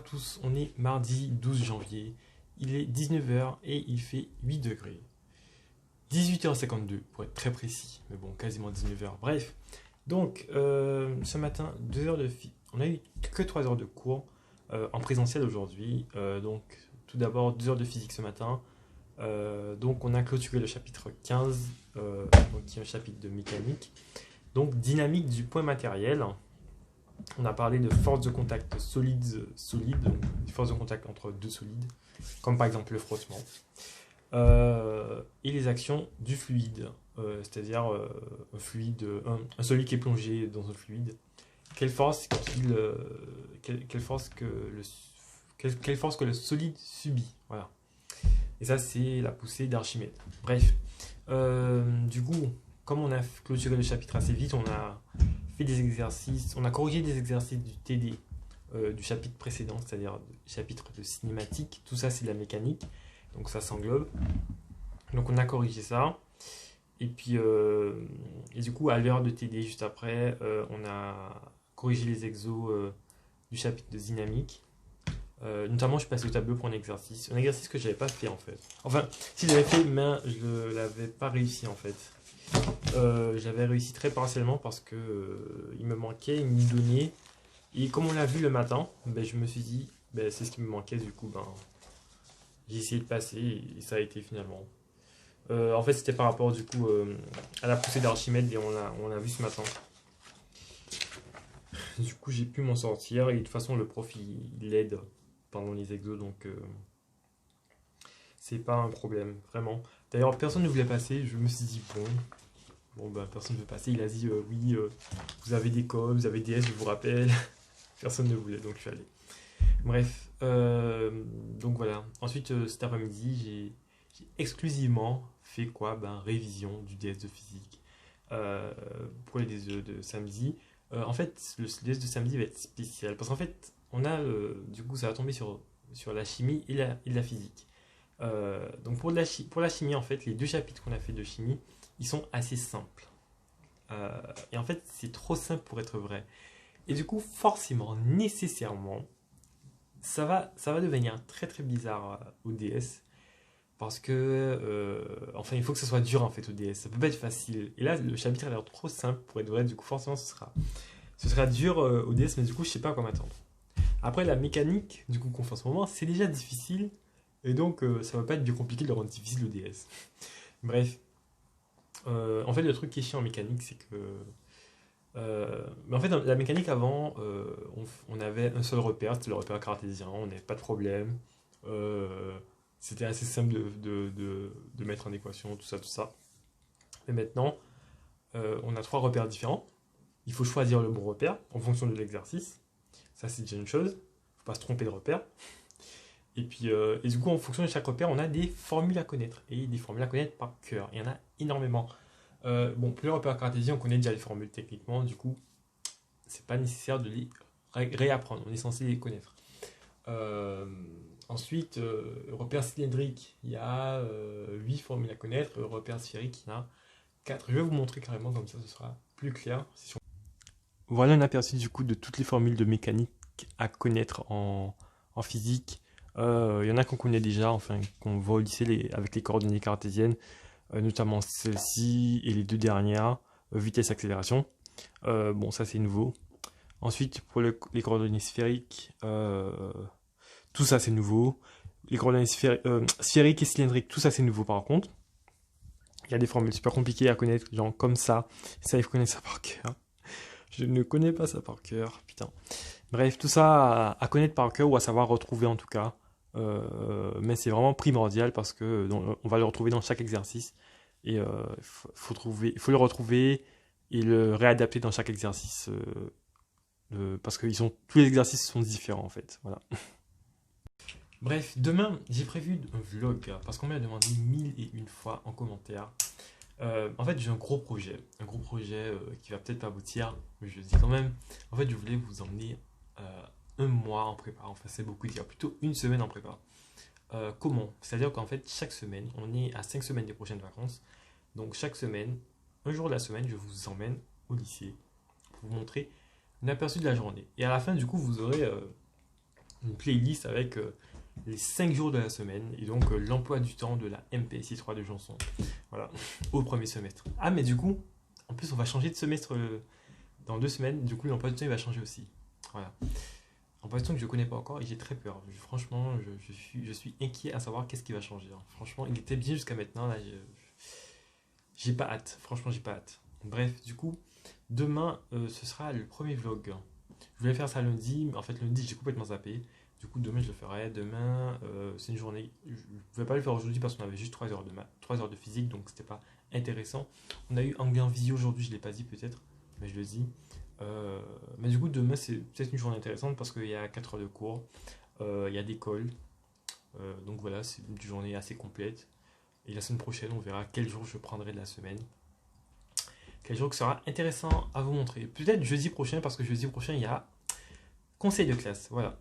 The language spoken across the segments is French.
tous, on est mardi 12 janvier, il est 19h et il fait 8 degrés. 18h52 pour être très précis, mais bon, quasiment 19h. Bref, donc ce matin, on a eu que 3 heures de cours en présentiel aujourd'hui. Donc tout d'abord 2 heures de physique ce matin. Donc on a clôturé le chapitre 15, donc, qui est un chapitre de mécanique. Donc dynamique du point matériel. On a parlé de force de contact solide, donc force de contact entre deux solides, comme par exemple le frottement. Et les actions du fluide, c'est-à-dire un fluide, un solide qui est plongé dans un fluide. Quelle force que le solide subit. Voilà. Et ça, c'est la poussée d'Archimède. Bref, du coup, comme on a clôturé le chapitre assez vite, on a fait des exercices, on a corrigé des exercices du TD du chapitre précédent, c'est-à-dire du chapitre de cinématique. Tout ça, c'est de la mécanique, donc ça s'englobe. Donc on a corrigé ça. Et puis, et du coup, à l'heure de TD, juste après, on a corrigé les exos du chapitre de dynamique. Notamment, je suis passé au tableau pour un exercice que je n'avais pas fait en fait. Enfin, si j'avais fait, mais je ne l'avais pas réussi en fait. J'avais réussi très partiellement parce que il me manquait une donnée. Et comme on l'a vu le matin, ben, je me suis dit, ben, c'est ce qui me manquait. Du coup, ben, j'ai essayé de passer et ça a été finalement. En fait, c'était par rapport du coup à la poussée d'Archimède et on l'a vu ce matin. Du coup, j'ai pu m'en sortir et de toute façon, le prof il aide pendant les exos, donc c'est pas un problème, vraiment. D'ailleurs, personne ne voulait passer, je me suis dit, bon ben, personne ne veut passer. Il a dit, oui, vous avez des codes, vous avez des S, je vous rappelle. Personne ne voulait, donc je suis allé. Bref, donc voilà. Ensuite, cet après-midi, j'ai exclusivement fait quoi? Ben, révision du DS de physique pour les DSE de samedi. En fait, le DS de samedi va être spécial parce qu'en fait, on a du coup, ça va tomber sur la chimie et la physique. Donc pour la chimie, en fait, les deux chapitres qu'on a fait de chimie, ils sont assez simples. Et en fait, c'est trop simple pour être vrai. Et du coup, forcément, nécessairement, ça va devenir très très bizarre au DS. Parce que, enfin, il faut que ça soit dur en fait au DS. Ça peut pas être facile. Et là, le chapitre a l'air trop simple pour être vrai. Du coup, forcément, ce sera dur au DS, mais du coup, je sais pas à quoi m'attendre. Après, la mécanique, du coup, qu'on fait en ce moment, c'est déjà difficile. Et donc, ça va pas être bien compliqué de le rendre difficile au DS. Bref. En fait, le truc qui est chiant en mécanique, c'est que. Mais en fait, dans la mécanique avant, on avait un seul repère, c'était le repère cartésien, on n'avait pas de problème. C'était assez simple de mettre en équation, tout ça, tout ça. Mais maintenant, on a trois repères différents. Il faut choisir le bon repère en fonction de l'exercice. Ça, c'est déjà une chose. Il ne faut pas se tromper de repère. Et puis, et du coup, en fonction de chaque repère, on a des formules à connaître. Et des formules à connaître par cœur. Il y en a énormément. Bon, pour les repères cartésiens, on connaît déjà les formules techniquement. Du coup, c'est pas nécessaire de les réapprendre. On est censé les connaître. Ensuite, repère cylindrique, il y a 8 formules à connaître. Repère sphérique, il y en a 4. Je vais vous montrer carrément, comme ça ce sera plus clair. Voilà un aperçu du coup de toutes les formules de mécanique à connaître en physique. Il y en a qu'on connaît déjà, enfin qu'on voit au lycée avec les coordonnées cartésiennes, notamment celle-ci et les deux dernières, vitesse-accélération. Bon, ça c'est nouveau. Ensuite, pour les coordonnées sphériques, tout ça c'est nouveau. Les coordonnées sphériques et cylindriques, tout ça c'est nouveau par contre. Il y a des formules super compliquées à connaître, genre comme ça. Ça, il faut connaître ça par cœur. Je ne connais pas ça par cœur, putain. Bref, tout ça à connaître par cœur ou à savoir retrouver en tout cas. Mais c'est vraiment primordial parce que on va le retrouver dans chaque exercice. Et il faut le retrouver et le réadapter dans chaque exercice. Parce que tous les exercices sont différents en fait. Voilà. Bref, demain, j'ai prévu un vlog parce qu'on m'a demandé 1001 fois en commentaire. En fait, j'ai un gros projet qui va peut-être pas aboutir, mais je le dis quand même. En fait, je voulais vous emmener un mois en prépa. Enfin, c'est beaucoup dire, plutôt une semaine en prépa. Comment? C'est-à-dire qu'en fait, chaque semaine, on est à 5 semaines des prochaines vacances. Donc, chaque semaine, un jour de la semaine, je vous emmène au lycée pour vous montrer un aperçu de la journée. Et à la fin, du coup, vous aurez une playlist avec les 5 jours de la semaine et donc l'emploi du temps de la MPSI 3 de Janson. Voilà, au premier semestre. Ah, mais du coup, en plus, on va changer de semestre dans 2 semaines. Du coup, l'emploi du temps il va changer aussi. Voilà. Emploi du temps que je ne connais pas encore et j'ai très peur. Franchement, je suis inquiet à savoir qu'est-ce qui va changer, hein. Franchement, il était bien jusqu'à maintenant. Là, j'ai pas hâte. Franchement, j'ai pas hâte. Bref, du coup, demain, ce sera le premier vlog. Je voulais faire ça lundi, mais en fait, lundi, j'ai complètement zappé. Du coup, demain, je le ferai. Demain, c'est une journée. Je ne pouvais pas le faire aujourd'hui parce qu'on avait juste 3 heures de maths, 3 heures de physique, donc c'était pas intéressant. On a eu Anglais en visio aujourd'hui, je ne l'ai pas dit peut-être, mais je le dis. Mais du coup, demain, c'est peut-être une journée intéressante parce qu'il y a 4 heures de cours, il y a des calls. Donc voilà, c'est une journée assez complète. Et la semaine prochaine, on verra quel jour je prendrai de la semaine. Quel jour qui sera intéressant à vous montrer. Peut-être jeudi prochain, parce que jeudi prochain, il y a conseil de classe. Voilà.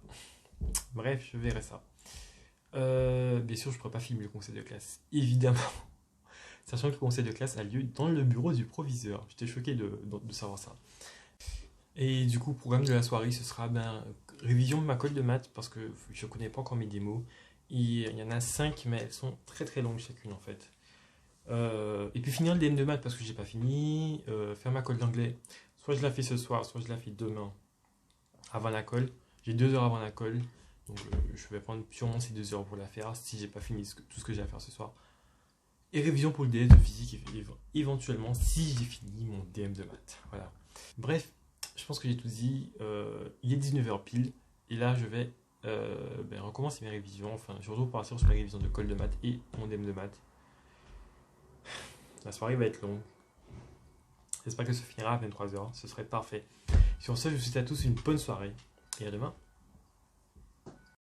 Bref, je verrai ça. Bien sûr, je ne pourrai pas filmer le conseil de classe. Évidemment. Sachant que le conseil de classe a lieu dans le bureau du proviseur. J'étais choqué de savoir ça. Et du coup, programme de la soirée, ce sera révision de ma colle de maths, parce que je ne connais pas encore mes démos. Il y en a 5, mais elles sont très très longues chacune en fait. Et puis finir le DM de maths parce que j'ai pas fini. Faire ma colle d'anglais. Soit je la fais ce soir, soit je la fais demain avant la colle. J'ai 2 heures avant la colle. Donc je vais prendre sûrement ces 2 heures pour la faire si j'ai pas fini tout ce que j'ai à faire ce soir. Et révision pour le DS de physique éventuellement si j'ai fini mon DM de maths. Voilà. Bref, je pense que j'ai tout dit. Il est 19h pile. Et là je vais recommencer mes révisions. Enfin, surtout partir sur mes révisions de colle de maths et mon DM de maths. La soirée va être longue. J'espère que ça finira à 23h. Ce serait parfait. Sur ce, je vous souhaite à tous une bonne soirée. Et à demain.